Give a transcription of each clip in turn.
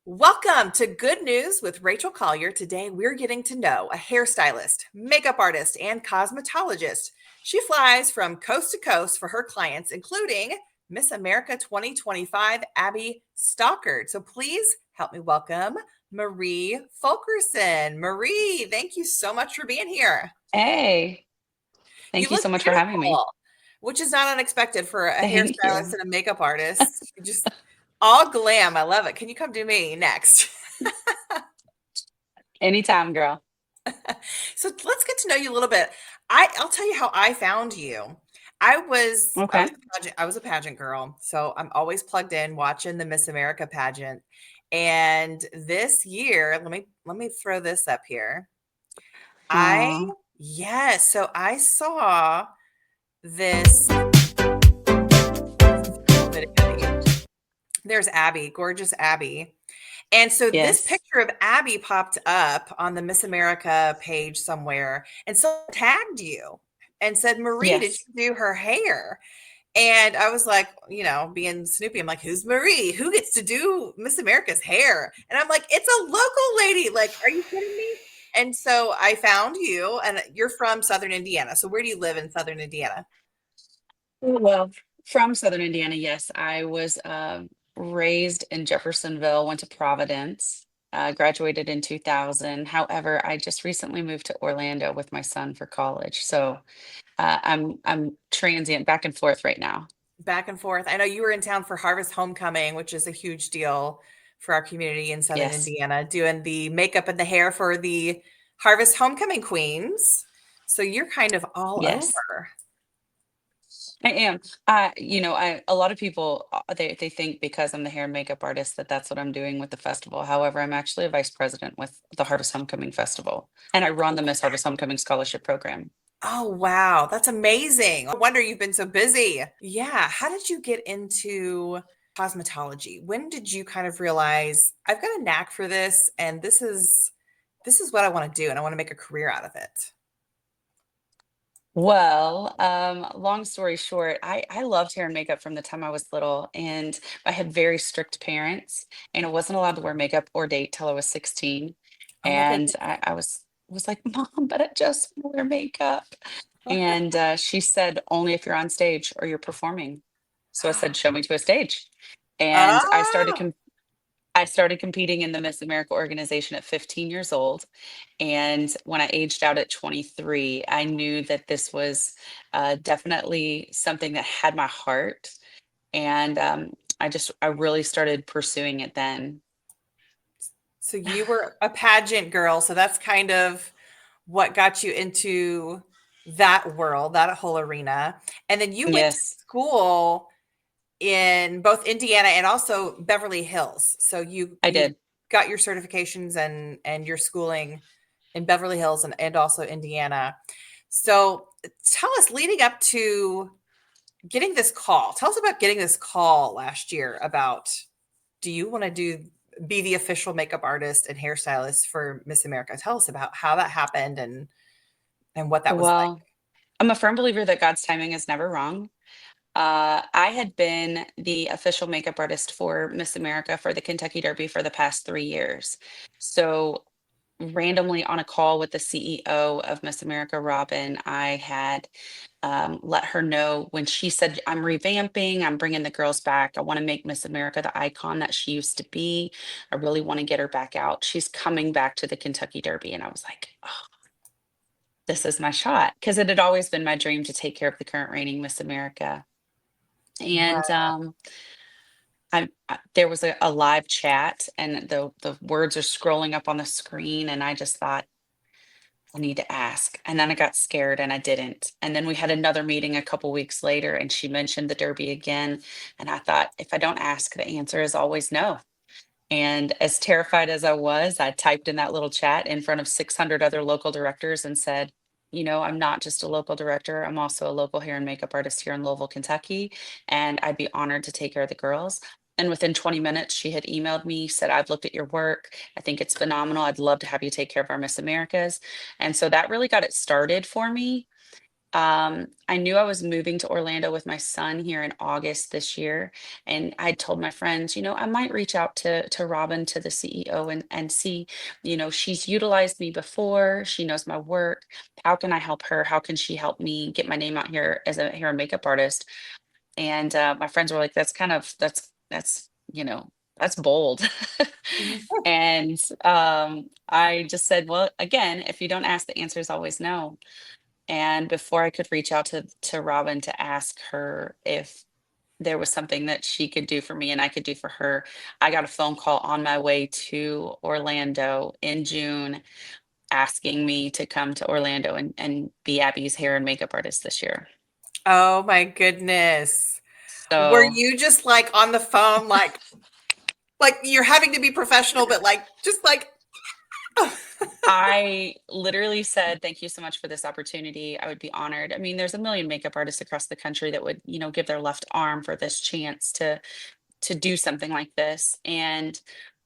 Welcome to Good News with Rachel Collier. Today, we're getting to know a hairstylist, makeup artist, and cosmetologist. She flies from coast to coast for her clients, including Miss America 2025, Abby Stockard. So please help me welcome Marie Fulkerson. Marie, thank you so much for being here. Hey, You thank you look so much for having me. beautiful, which is not unexpected for a Thank hairstylist you. and a makeup artist. You just all glam. I love it. Can you come do me next? Anytime, girl. So let's get to know you a little bit. I'll tell you how I found you. I was Okay. a pageant girl, so I'm always plugged in watching the Miss America pageant. And this year, let me throw this up here. I Aw, yes, so I saw this little video. There's Abby, gorgeous Abby. And so this yes. picture of Abby popped up on the Miss America page somewhere, and so tagged you and said, Marie, did Yes. you do her hair? And I was like, being Snoopy, I'm like, who's Marie? Who gets to do Miss America's hair? And I'm like, it's a local lady. Like, are you kidding me? And so I found you, and you're from Southern Indiana. So where do you live in Southern Indiana? Well, from Southern Indiana, yes. I was raised in Jeffersonville, went to Providence, graduated in 2000. However, I just recently moved to Orlando with my son for college. So I'm transient back and forth right now. Back and forth. I know you were in town for Harvest Homecoming, which is a huge deal for our community in Southern Yes. Indiana, doing the makeup and the hair for the Harvest Homecoming queens. So you're kind of all Yes. over. I am. I a lot of people they think because I'm the hair and makeup artist that that's what I'm doing with the festival. However, I'm actually a vice president with the Harvest Homecoming Festival, and I run the Miss Harvest Homecoming Scholarship Program. Oh, wow. That's amazing. No wonder you've been so busy. Yeah. How did you get into cosmetology? When did you kind of realize I've got a knack for this and this is what I want to do and I want to make a career out of it? Well, long story short, I loved hair and makeup from the time I was little, and I had very strict parents, and I wasn't allowed to wear makeup or date till I was 16. Oh my And goodness. I was like, Mom, but I just want to wear makeup. And she said, only if you're on stage or you're performing. So I said, show me to a stage. And Oh, I started competing in the Miss America organization at 15 years old. And when I aged out at 23, I knew that this was definitely something that had my heart. And I really started pursuing it then. so you were a pageant girl, so that's kind of what got you into that world, that whole arena. And then you went to Yes, school in both Indiana and also Beverly Hills. So you I you did. got your certifications and your schooling in Beverly Hills and also Indiana. So tell us leading up to getting this call. Tell us about getting this call last year about do you want to be the official makeup artist and hairstylist for Miss America? Tell us about how that happened and what that was like. Well, I'm a firm believer that God's timing is never wrong. I had been the official makeup artist for Miss America for the Kentucky Derby for the past 3 years. So randomly on a call with the CEO of Miss America, Robin, I had let her know when she said, I'm revamping, I'm bringing the girls back. I want to make Miss America the icon that she used to be. I really want to get her back out. She's coming back to the Kentucky Derby. And I was like, oh, this is my shot. Because it had always been my dream to take care of the current reigning Miss America. And Wow. there was a live chat, and the words are scrolling up on the screen. And I just thought, I need to ask. And then I got scared and I didn't. And then we had another meeting a couple weeks later and she mentioned the Derby again. And I thought, if I don't ask, the answer is always no. And as terrified as I was, I typed in that little chat in front of 600 other local directors and said, I'm not just a local director. I'm also a local hair and makeup artist here in Louisville, Kentucky. And I'd be honored to take care of the girls. And within 20 minutes, she had emailed me, said, I've looked at your work. I think it's phenomenal. I'd love to have you take care of our Miss Americas. And so that really got it started for me. I knew I was moving to Orlando with my son here in August this year, and I told my friends, I might reach out to Robin, to the CEO, and see, she's utilized me before. She knows my work. How can I help her? How can she help me get my name out here as a hair and makeup artist? And my friends were like, that's bold. Mhm. And I just said, well, again, if you don't ask, the answer is always no. And before I could reach out to Robin to ask her if there was something that she could do for me and I could do for her, I got a phone call on my way to Orlando in June asking me to come to Orlando and be Abby's hair and makeup artist this year. Oh my goodness. Were So you just like on the phone, like you're having to be professional, but like just like I literally said, thank you so much for this opportunity. I would be honored. I mean, there's a million makeup artists across the country that would, give their left arm for this chance to do something like this. And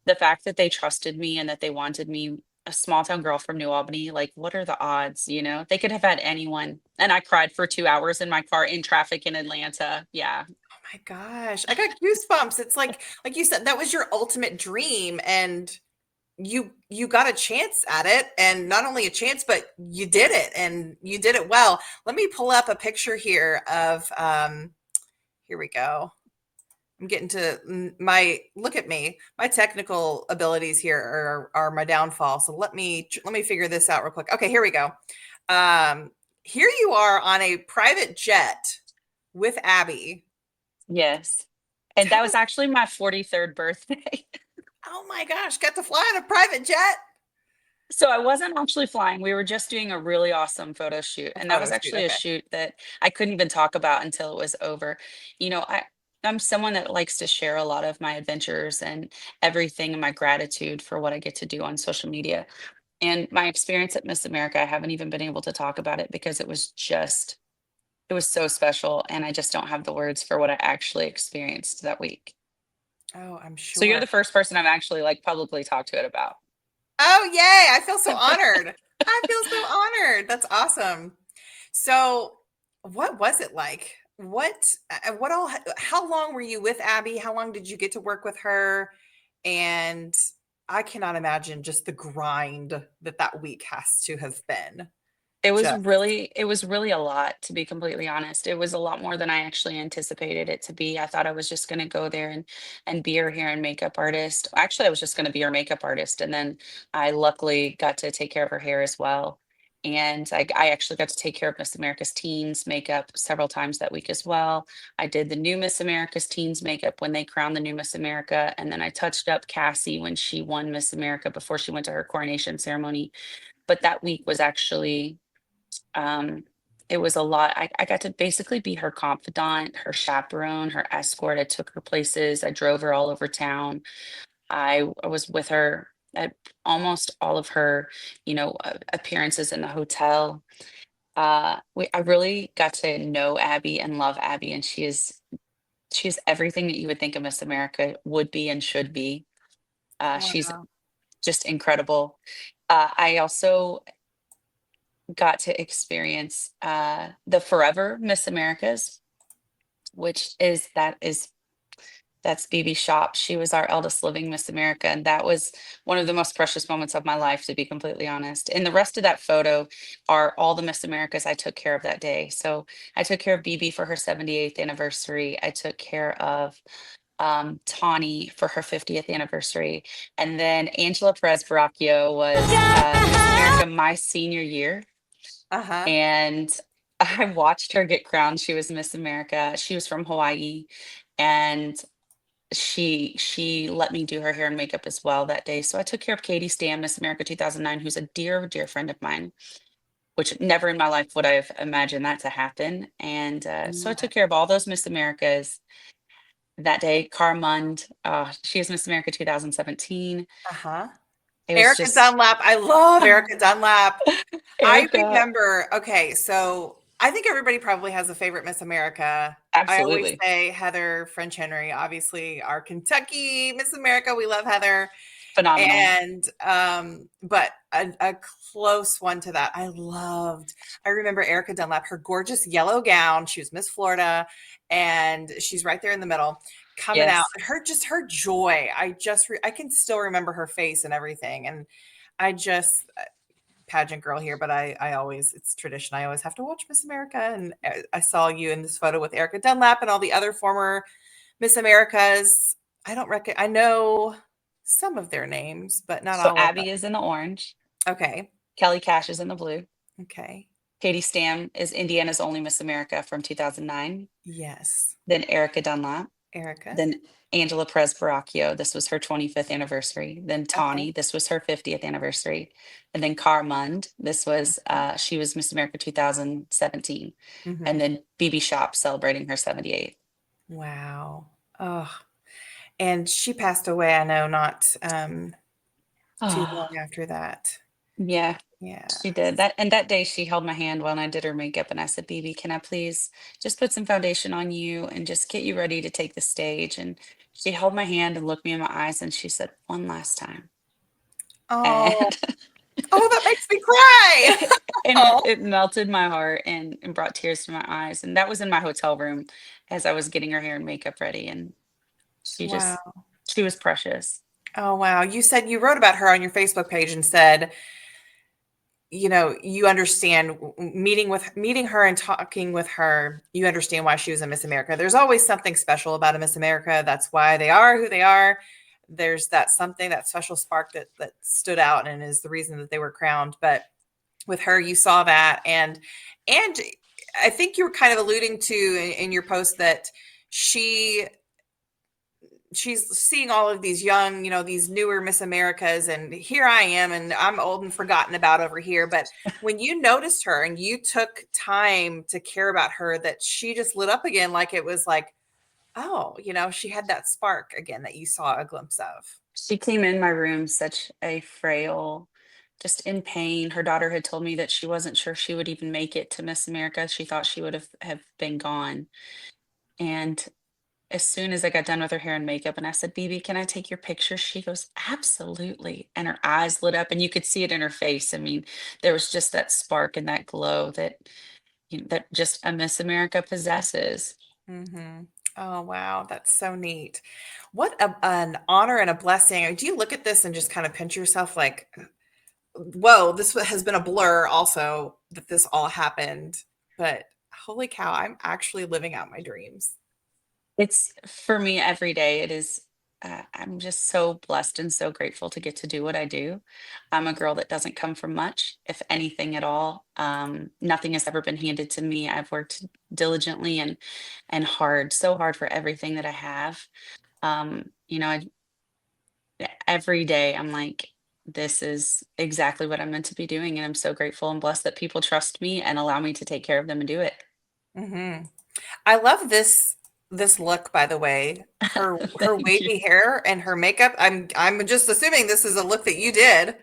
the fact that they trusted me and that they wanted me, a small town girl from New Albany, like what are the odds? They could have had anyone. And I cried for 2 hours in my car in traffic in Atlanta. Yeah. oh my gosh, I got goosebumps. It's like you said, that was your ultimate dream, and you got a chance at it, and not only a chance, but you did it, and you did it well. Let me pull up a picture here of here we go. I'm getting to my look at me. My technical abilities here are my downfall. So let me figure this out real quick. Okay, here we go. Um, Here you are on a private jet with Abby. Yes. And Tell that was us, actually my 43rd birthday. oh my gosh, got to fly on a private jet. So I wasn't actually flying. We were just doing a really awesome photo shoot. A And that photo was shoot. actually a Okay. shoot that I couldn't even talk about until it was over. You know, I I'm someone that likes to share a lot of my adventures and everything and my gratitude for what I get to do on social media. And my experience at Miss America, I haven't even been able to talk about it because it was so special. And I just don't have the words for what I actually experienced that week. Oh, I'm So you're sure. the first person I've actually like publicly talked to it about. Oh, yay. I feel so honored. I feel so honored. That's awesome. So, what was it like? What all, how long were you with Abby? How long did you get to work with her? And I cannot imagine just the grind that that week has to have been. Just, It was really a lot, to be completely honest. It was a lot more than I actually anticipated it to be. I thought I was just going to go there and be her hair and makeup artist. Actually, I was just going to be her makeup artist, and then I luckily got to take care of her hair as well. And I actually got to take care of Miss America's Teens makeup several times that week as well. I did the new Miss America's Teens makeup when they crowned the new Miss America, and then I touched up Cassie when she won Miss America before she went to her coronation ceremony. But that week was actually um, it was a lot. I got to basically be her confidant, her chaperone, her escort. I took her places. I drove her all over town. I was with her at almost all of her, appearances in the hotel. I really got to know Abby and love Abby, and she is everything that you would think a Miss America would be and should be. She's wow. just incredible. I also got to experience the Forever Miss Americas, which is that's BB Shop. She was our eldest living Miss America, and that was one of the most precious moments of my life, to be completely honest. And the rest of that photo are all the Miss Americas I took care of that day. So I took care of BB for her 78th anniversary. I took care of Tawny for her 50th anniversary. And then Angela Perez Baracchio was Miss America my senior year. Uh-huh. And I watched her get crowned. She was Miss America. She was from Hawaii, and she let me do her hair and makeup as well that day. So I took care of Katie Stam, Miss America 2009, who's a dear, dear friend of mine, which never in my life would I have imagined that to happen. And so I Yeah. took care of all those Miss Americas that day. Carmund, she is Miss America 2017. Uh-huh. It was Erica just Dunlap. I love Erica Dunlap. I Erica. remember, okay, so I think everybody probably has a favorite Miss America. I always Absolutely. say Heather French Henry, obviously our Kentucky Miss America. We love Heather. Phenomenal. And but a close one to that I loved. I remember Erica Dunlap, her gorgeous yellow gown. She was Miss Florida, and she's right there in the middle, coming out. Yes. Her just her joy. I can still remember her face and everything. And I just pageant girl here, but I always, it's tradition. I always have to watch Miss America, and I saw you in this photo with Erica Dunlap and all the other former Miss Americas. I don't reckon I know some of their names, but not So all of them. Abby is in the orange. Okay. Kelly Cash is in the blue. Okay. Katie Stam is Indiana's only Miss America from 2009. Yes. Then Erica Dunlap. Erica. Then Angela Perez Baracchio. This was her 25th anniversary. Then Okay. Tawny. This was her 50th anniversary. And then Cara Mund. This was she was Miss America 2017. Hmm. And then BB Shop celebrating her 78th. Wow. Oh, and she passed away, I know, not too long Ah, after that. yeah. Yeah. She did that, and that day she held my hand when I did her makeup, and I said, "BB, can I please just put some foundation on you and just get you ready to take the stage?" And she held my hand and looked me in my eyes, and she said, "One last time." Oh, And oh, that makes me cry. and it, Oh, it melted my heart and brought tears to my eyes. And that was in my hotel room as I was getting her hair and makeup ready, and she wow. just she was precious. Oh, wow. You said you wrote about her on your Facebook page and said, you understand meeting her and talking with her, you understand why she was a Miss America. There's always something special about a Miss America. That's why they are who they are. There's that something, that special spark that stood out and is the reason that they were crowned. But with her, you saw that. And I think you were kind of alluding to in your post that she she's seeing all of these young, these newer Miss Americas, and here I am, and I'm old and forgotten about over here. But when you noticed her and you took time to care about her, that she just lit up again, like it was like, oh, she had that spark again that you saw a glimpse of. She came in my room such a frail, just in pain. Her daughter had told me that she wasn't sure she would even make it to Miss America. She thought she would have been gone. And as soon as I got done with her hair and makeup, and I said, "BB, can I take your picture?" She goes, "Absolutely." And her eyes lit up, and you could see it in her face. I mean, there was just that spark and that glow that that just a Miss America possesses. Hmm. Oh, wow. That's so neat. What an honor and a blessing. Do you look at this and just kind of pinch yourself like, whoa, this has been a blur also that this all happened. But holy cow, I'm actually living out my dreams. It's for me every day. It is. I'm just so blessed and so grateful to get to do what I do. I'm a girl that doesn't come from much, if anything at all. Nothing has ever been handed to me. I've worked diligently and hard, so hard for everything that I have. Every day I'm like, this is exactly what I'm meant to be doing, and I'm so grateful and blessed that people trust me and allow me to take care of them and do it. Hmm. I love this look, by the way. Her Thank you. wavy hair and her makeup. I'm just assuming this is a look that you did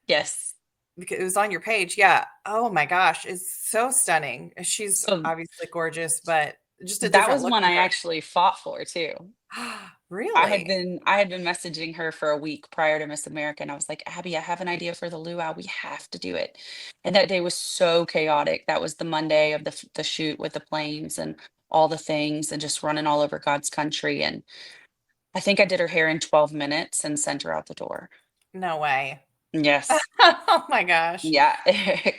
Yes. because it was on your page. Yeah. Oh my gosh, it's so stunning. She's So obviously gorgeous, but just a that different was look one to I actually fought for too. her. I had Really? been I had been messaging her for a week prior to Miss America, and I was like, "Abby, I have an idea for the luau. We have to do it." And that day was so chaotic. That was the Monday of the shoot with the planes and all the things and just running all over God's country. And I think I did her hair in 12 minutes and sent her out the door. No way. Yes. Oh my gosh. Yeah.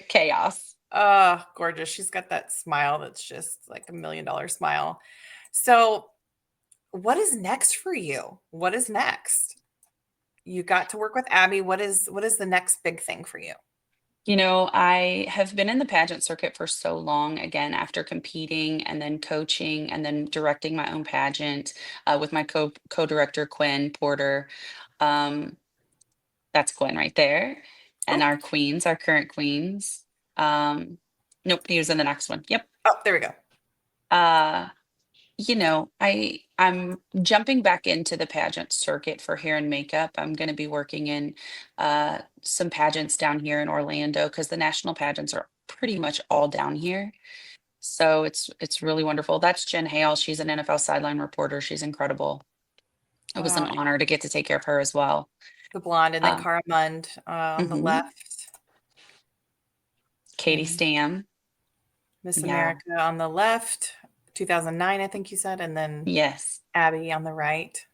Chaos. Oh, gorgeous. She's got that smile that's just like $1 million smile. So, what is next for you? What is next? You got to work with Abby. What is the next big thing for you? I have been in the pageant circuit for so long, again, after competing and then coaching and then directing my own pageant with my co-director, Quinn Porter. Um, that's Quinn right there. And Oh, our queens, our current queens. Um, nope, he was in the next one. Yep. oh, there we go. Uh, I'm jumping back into the pageant circuit for hair and makeup. I'm going to be working in some pageants down here in Orlando because the national pageants are pretty much all down here. So it's really wonderful. That's Jen Hale. She's an NFL sideline reporter. She's incredible. It was an Wow. honor to get to take care of her as well. The blonde, and then Uh, Cara Mund on the mhm. left, Katie and Stam. Miss Yeah. America on the left, 2009, I think you said, and then Yes. Abby on the right.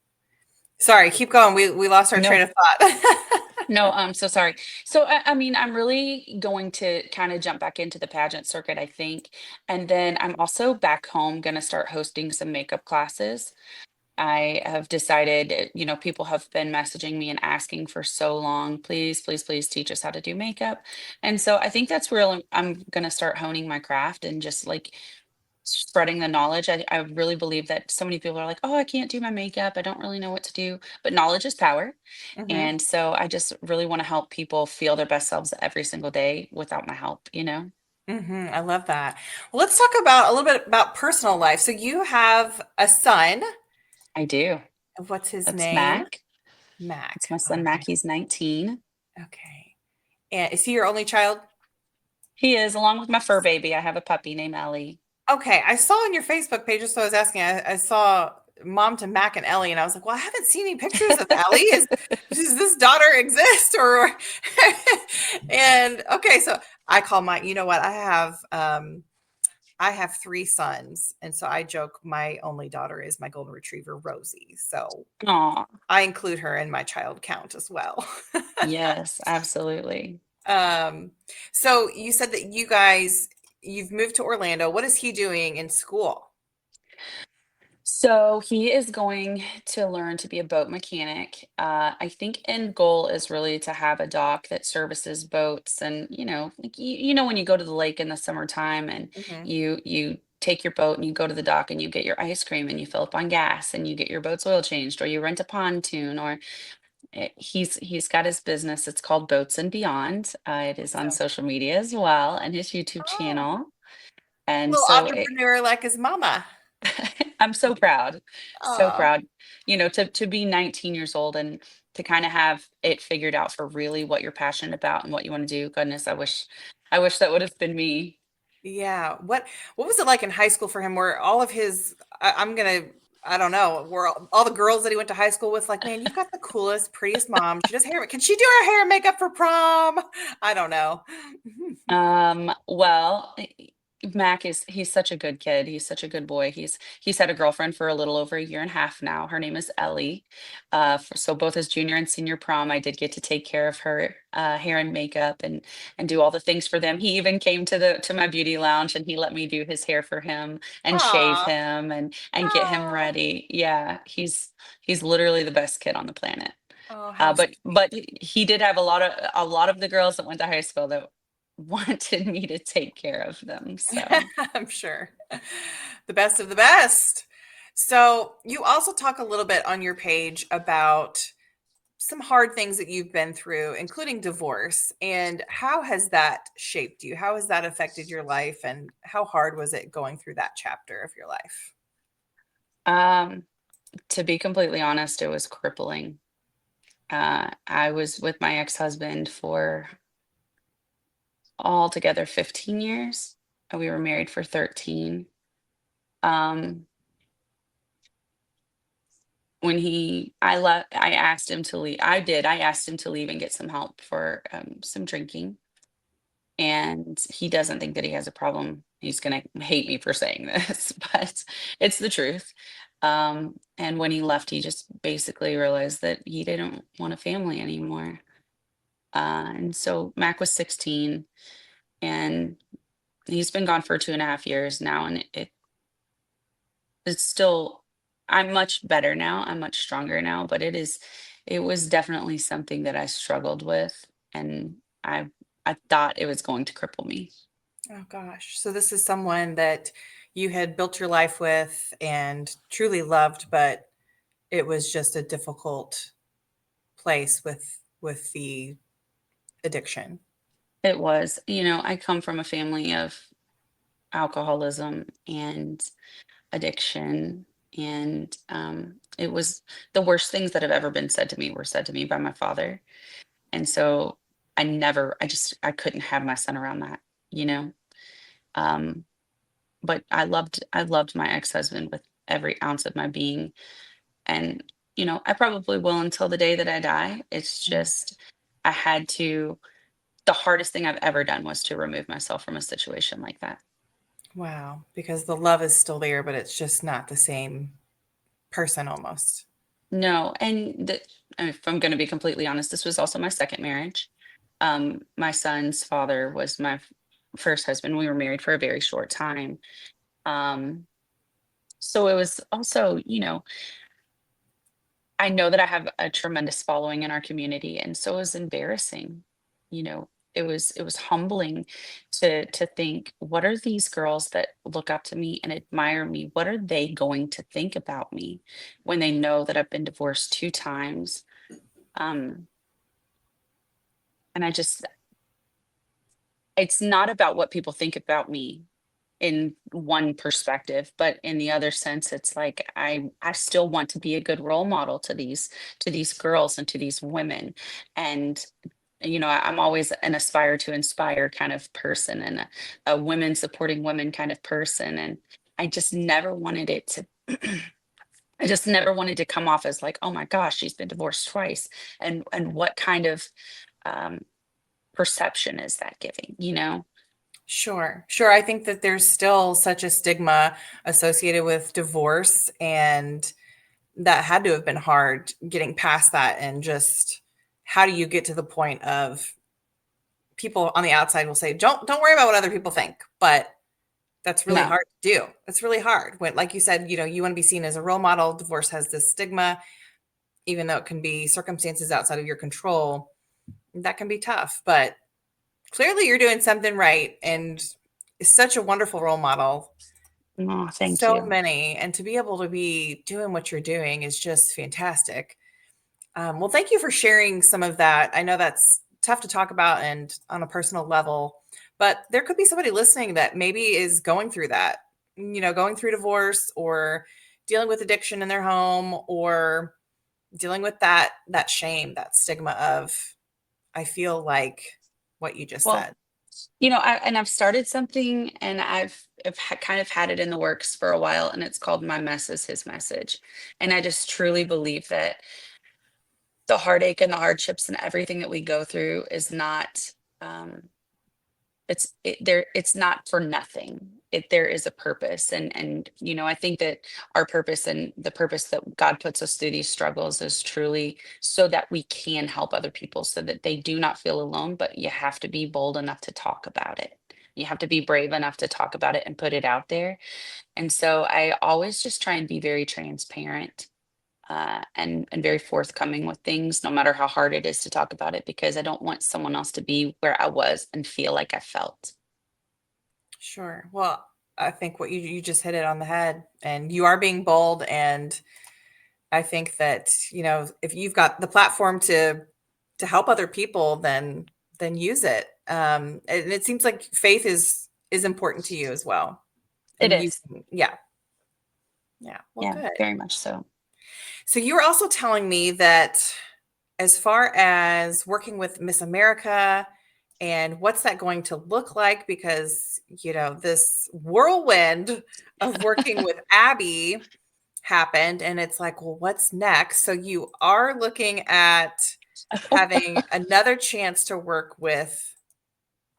Sorry, keep going. We lost our train No. of thought. No, I'm so sorry. So, I mean, I'm really going to kind of jump back into the pageant circuit, I think. And then I'm also back home going to start hosting some makeup classes. I have decided, people have been messaging me and asking for so long, please, please, please teach us how to do makeup. And so I think that's where I'm going to start honing my craft and just like spreading the knowledge. I really believe that so many people are like, oh, I can't do my makeup. I don't really know what to do. But knowledge is power. Mhm, And so I just really want to help people feel their best selves every single day without my help, you know? mhm, I love that. Well, let's talk about a little bit about personal life. So you have a son. I do. What's his That's name? Mac. It's Mac. my All son Mac. right. He's 19. Okay. And is he your only child? He is, along with my fur baby. I have a puppy named Ellie. Okay, I saw on your Facebook page, just so I was asking, I saw mom to Mac and Ellie, and I was like, well, I haven't seen any pictures of Ellie. Does this daughter exist? Or and okay, so I call my, you know what? I have three sons, and so I joke my only daughter is my golden retriever, Rosie. So Aw, I include her in my child count as well. yes, absolutely. um, so you said that you've moved to Orlando. What is he doing in school? So he is going to learn to be a boat mechanic. I think end goal is really to have a dock that services boats, and like when you go to the lake in the summertime, and Mhm. you take your boat and you go to the dock and you get your ice cream and you fill up on gas and you get your boat's oil changed, or you rent a pontoon, or he's got his business. It's called Boats and Beyond. It is on So, social media as well and his YouTube oh, channel. a And little so entrepreneur like his mama. I'm so proud, so Oh, proud, to be 19 years old and to kind of have it figured out for really what you're passionate about and what you want to do. Goodness, I wish that would have been me. yeah. What was it like in high school for him? Where all of his, I'm gonna, I don't know, were all the girls that he went to high school with like, man, you've got the coolest, prettiest mom. She does hair. Can she do her hair and makeup for prom? I don't know. Well, Mac he's such a good kid. He's such a good boy. He's had a girlfriend for a little over a year and a half now. Her name is Ellie. So both his junior and senior prom, I did get to take care of her hair and makeup and do all the things for them. He even came to my beauty lounge and he let me do his hair for him and shave Aw. him and get him Oh, ready. Yeah, he's literally the best kid on the planet. oh, Uh, how but sweet. but he did have a lot of the girls that went to high school that wanted me to take care of them. So, I'm sure. The best of the best. So, you also talk a little bit on your page about some hard things that you've been through, including divorce. And how has that shaped you? How has that affected your life? And how hard was it going through that chapter of your life? um, to be completely honest, it was crippling. I was with my ex-husband for altogether 15 years. We were married for 13. Um, when I asked him to leave. I asked him to leave and get some help for some drinking. And he doesn't think that he has a problem. He's gonna hate me for saying this, but it's the truth. And when he left, he just basically realized that he didn't want a family anymore. And so Mac was 16, and he's been gone for 2.5 years now, and it's still. I'm much better now. I'm much stronger now, but it was definitely something that I struggled with, and I thought it was going to cripple me. Oh, gosh. So, this is someone that you had built your life with and truly loved, but it was just a difficult place with the addiction. It was. I come from a family of alcoholism and addiction, and it was the worst things that have ever been said to me were said to me by my father. And so I couldn't have my son around that, you know. Um, but I loved my ex-husband with every ounce of my being, and I probably will until the day that I die. It's Mm. just, I had to, the hardest thing I've ever done was to remove myself from a situation like that. Wow, because the love is still there, but it's just not the same person almost. No, and if I'm going to be completely honest, this was also my second marriage. My son's father was my first husband. We were married for a very short time. Um, so it was also, I know that I have a tremendous following in our community, and so it was embarrassing. It was humbling to think, what are these girls that look up to me and admire me? What are they going to think about me when they know that I've been divorced 2 times? Um, and it's not about what people think about me in one perspective, but in the other sense, it's like I still want to be a good role model to these girls and to these women. And I'm always an aspire to inspire kind of person, and a women supporting women kind of person. And I just never wanted it to I just never wanted to come off as like, oh my gosh, she's been divorced twice. And what kind of um perception is that giving? Sure, sure. I think that there's still such a stigma associated with divorce, and that had to have been hard getting past that. And just how do you get to the point of people on the outside will say, don't worry about what other people think, but that's really No. hard to do. It's really hard when, like you said, you want to be seen as a role model. Divorce has this stigma, even though it can be circumstances outside of your control. That can be tough, but clearly you're doing something right, and is such a wonderful role model. Oh, thank So you. many, and to be able to be doing what you're doing is just fantastic. Well, thank you for sharing some of that. I know that's tough to talk about and on a personal level, but there could be somebody listening that maybe is going through that, going through divorce or dealing with addiction in their home, or dealing with that shame, that stigma of, I feel like what you just Well, said. I've started something, and I've kind of had it in the works for a while, and it's called My Mess is His Message. And I just truly believe that the heartache and the hardships and everything that we go through is not, um, it's not for nothing. There is a purpose. And I think that our purpose and the purpose that God puts us through these struggles is truly so that we can help other people, so that they do not feel alone. But you have to be bold enough to talk about it. You have to be brave enough to talk about it and put it out there. And so I always just try and be very transparent, and very forthcoming with things, no matter how hard it is to talk about it, because I don't want someone else to be where I was and feel like I felt. Sure. Well, I think what you just hit it on the head, and you are being bold. And I think that, if you've got the platform to help other people, then use it. And it seems like faith is important to you as well. It And is. yeah, yeah. Well, Yeah, good. very much so. So you were also telling me that as far as working with Miss America and what's that going to look like, because this whirlwind of working with Abby happened, and it's like, well, what's next? So you are looking at having another chance to work with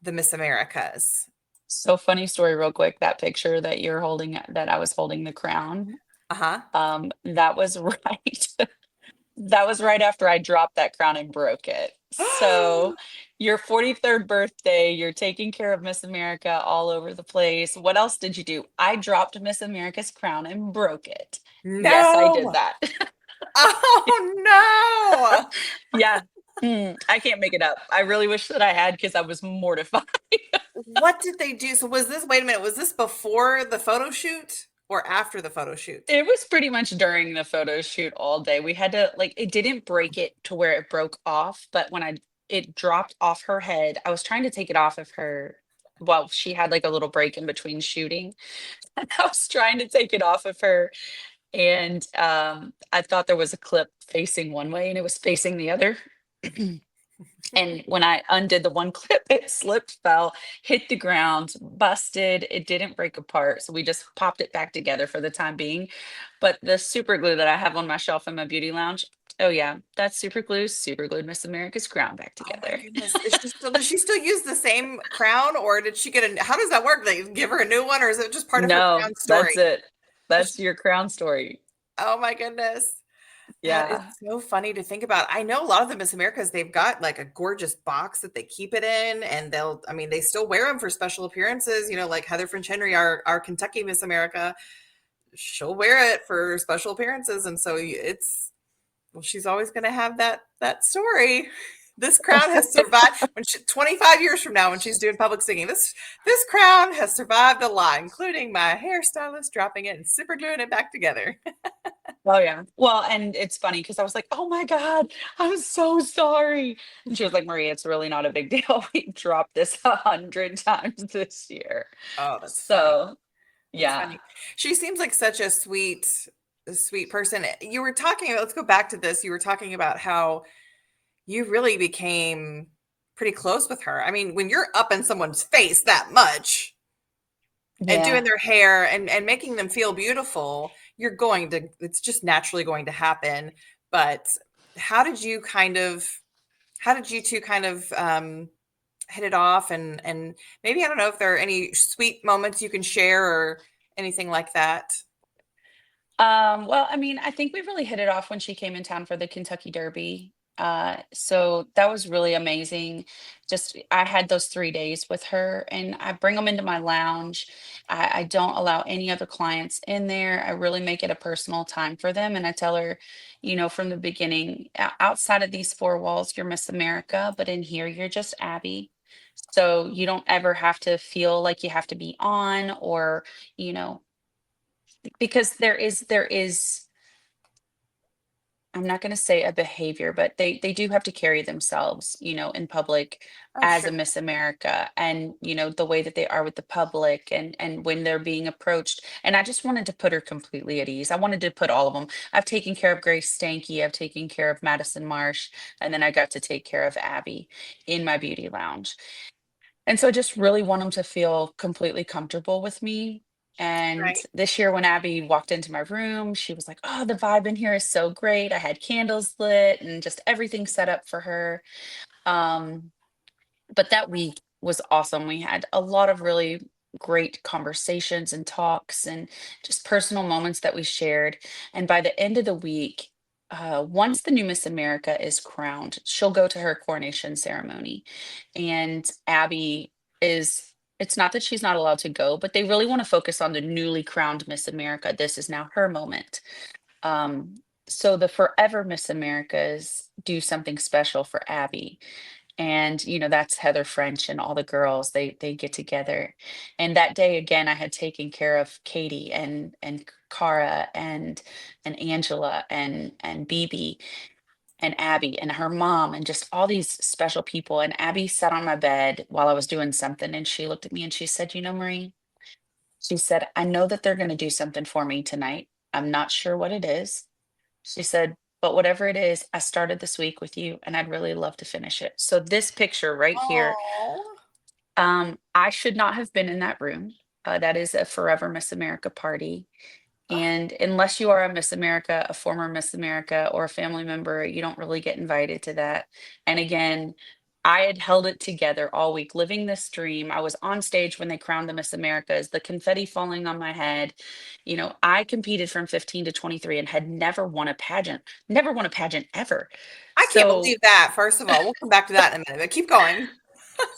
the Miss Americas. So funny story real quick, that picture that you're holding, that I was holding the crown, Uh-huh. that was right. That was right after I dropped that crown and broke it. So your 43rd birthday, you're taking care of Miss America all over the place. What else did you do? I dropped Miss America's crown and broke it. Yes, I did No. that. Oh Yeah. I can't make it up. I really wish that I had, because I was mortified. no. What did they do? So wait a minute, was this before the photo shoot or after the photo shoot? It was pretty much during the photo shoot all day. We had to, like, it didn't break it to where it broke off, but when it dropped off her head, I was trying to take it off of her. Well, she had like a little break in between shooting. And I was trying to take it off of her. And I thought there was a clip facing one way and it was facing the other. And when I undid the one clip, it slipped, fell, hit the ground, busted. It didn't break apart. So we just popped it back together for the time being. But the super glue that I have on my shelf in my beauty lounge, oh yeah, that's super glued Miss America's crown back Oh my together. goodness. Does she still use the same crown, or did she get how does that work? They give her a new one, or is it just part of her No, crown story? that's it. Does That's she- your crown story. oh my goodness. That is Yeah. so funny to think about. I know a lot of the Miss Americas, they've got like a gorgeous box that they keep it in, and I mean, they still wear them for special appearances. Like Heather French Henry, our Kentucky Miss America, she'll wear it for special appearances. And so well, she's always going to have that story. This crown has survived 25 years from now when she's doing public singing. This crown has survived a lot, including my hairstylist dropping it and super gluing it back together. Oh yeah. Well, and it's funny because I was like, "Oh my God, I'm so sorry." And she was like, "Maria, it's really not a big deal. We dropped this 100 times this year." Oh, that's funny. So That's yeah. funny. She seems like such a sweet person. You were talking, let's go back to this. You were talking about how you really became pretty close with her. I mean, when you're up in someone's face that much and doing Yeah. their hair and making them feel beautiful, it's just naturally going to happen. But how did you kind of, how did you two kind of hit it off? And maybe, I don't know if there are any sweet moments you can share or anything like that. Well, I mean, I think we really hit it off when she came in town for the Kentucky Derby. So that was really amazing. Just I had those 3 days with her, and I bring them into my lounge. I don't allow any other clients in there. I really make it a personal time for them, and I tell her, from the beginning, outside of these four walls, you're Miss America, but in here, you're just Abby. So you don't ever have to feel like you have to be on or you know because there is I'm not going to say a behavior, but they do have to carry themselves, in public Oh, as a sure. Miss America, and the way that they are with the public, and when they're being approached. And I just wanted to put her completely at ease. I wanted to put all of them. I've taken care of Grace Stanky, I've taken care of Madison Marsh, and then I got to take care of Abby in my beauty lounge. And so I just really want them to feel completely comfortable with me. And Right. this year, when Abby walked into my room, she was like, "Oh, the vibe in here is so great." I had candles lit and just everything set up for her. Um, but that week was awesome. We had a lot of really great conversations and talks and just personal moments that we shared. And by the end of the week, once the new Miss America is crowned, she'll go to her coronation ceremony. And Abby it's not that she's not allowed to go, but they really want to focus on the newly crowned Miss America. This is now her moment. Um, so the forever Miss Americas do something special for Abby, and that's Heather French and all the girls, they get together. And that day again, I had taken care of Katie and Cara and Angela and BB and Abby and her mom and just all these special people. And Abby sat on my bed while I was doing something, and she looked at me and she said, Marie, she said, "I know that they're going to do something for me tonight. I'm not sure what it is." She said, "But whatever it is, I started this week with you, and I'd really love to finish it." So this picture right here, Oh, I should not have been in that room. That is a Forever Miss America party. And unless you are a Miss America, a former Miss America, or a family member, you don't really get invited to that. And again, I had held it together all week, living this dream. I was on stage when they crowned the Miss Americas, the confetti falling on my head. I competed from 15 to 23 and had never won a pageant ever. I can't So believe that. First of all, we'll come back to that in a minute, but keep going.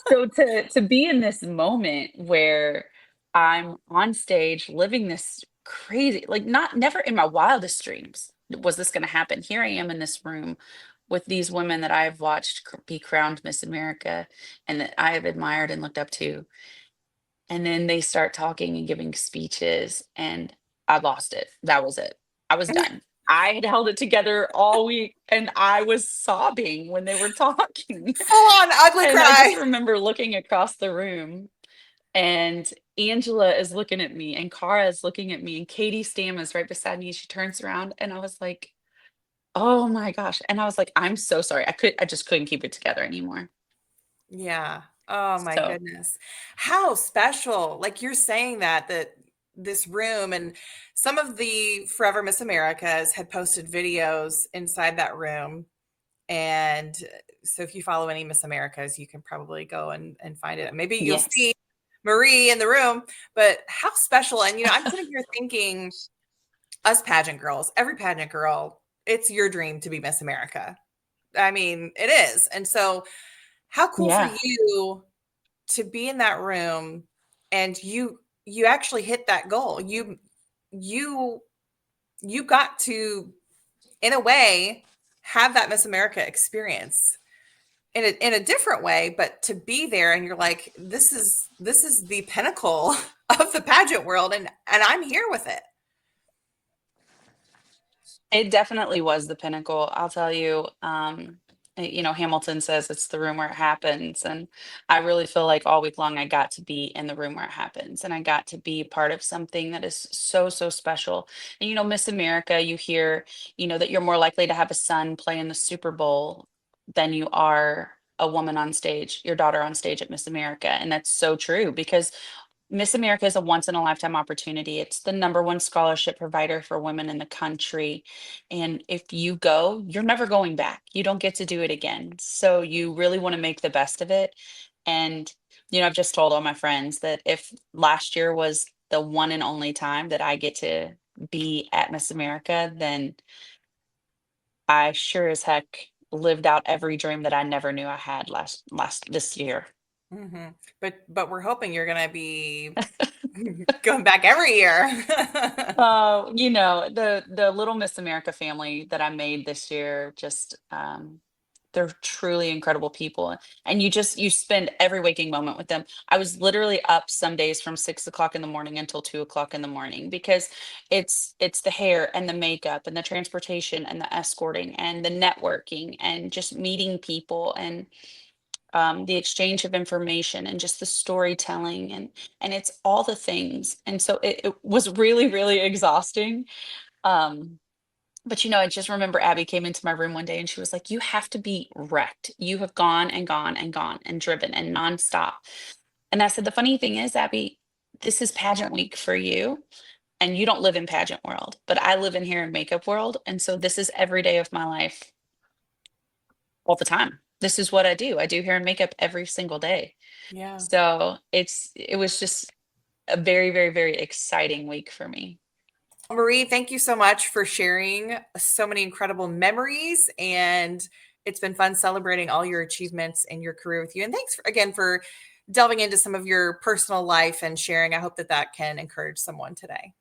so to be in this moment where I'm on stage living this crazy, like, not never in my wildest dreams was this going to happen. Here I am in this room with these women that I've watched be crowned Miss America and that I have admired and looked up to. And then they start talking and giving speeches, and I lost it. That was it. I was done. I had held it together all week, and I was sobbing when they were talking. Full on ugly And I just cry. remember looking across the room, and Angela is looking at me, and Cara is looking at me, and Katie Stam is right beside me. She turns around, and I was like, Oh my gosh. And I was like, I'm so sorry. I just couldn't keep it together anymore. Yeah. Oh my So goodness. How special. Like you're saying that this room and some of the Forever Miss Americas had posted videos inside that room. And so if you follow any Miss Americas, you can probably go and find it. Maybe you'll yes. see Marie in the room, but how special. And I'm sitting here thinking, us pageant girls, every pageant girl, it's your dream to be Miss America. I mean, it is. And so how cool for Yeah. you to be in that room and you actually hit that goal. You you got to, in a way, have that Miss America experience in a different way, but to be there and you're like, this is the pinnacle of the pageant world, and I'm here with it. It definitely was the pinnacle. I'll tell you, Hamilton says it's the room where it happens. And I really feel like all week long I got to be in the room where it happens. And I got to be part of something that is so, so special. And, Miss America, you hear, that you're more likely to have a son play in the Super Bowl than you are a woman on stage, your daughter on stage at Miss America. And that's so true because Miss America is a once in a lifetime opportunity. It's the number one scholarship provider for women in the country. And if you go, you're never going back. You don't get to do it again. So you really want to make the best of it. And, I've just told all my friends that if last year was the one and only time that I get to be at Miss America, then I sure as heck lived out every dream that I never knew I had last this year. Hmm. But we're hoping you're gonna be going back every year. Oh, the Little Miss America family that I made this year, just they're truly incredible people. And you spend every waking moment with them. I was literally up some days from 6 o'clock in the morning until 2 o'clock in the morning because it's the hair and the makeup and the transportation and the escorting and the networking and just meeting people and the exchange of information and just the storytelling and it's all the things and so it was really really exhausting um but I just remember Abby came into my room one day and she was like, you have to be wrecked, you have gone and gone and gone and driven and nonstop. And I said, the funny thing is, Abby, this is pageant week for you and you don't live in pageant world, but I live in hair and makeup world, and so this is every day of my life, all the time. This is what I do hair and makeup every single day. Yeah. So it was just a very, very, very exciting week for me. Marie, thank you so much for sharing so many incredible memories. And it's been fun celebrating all your achievements in your career with you. And thanks again for delving into some of your personal life and sharing. I hope that can encourage someone today.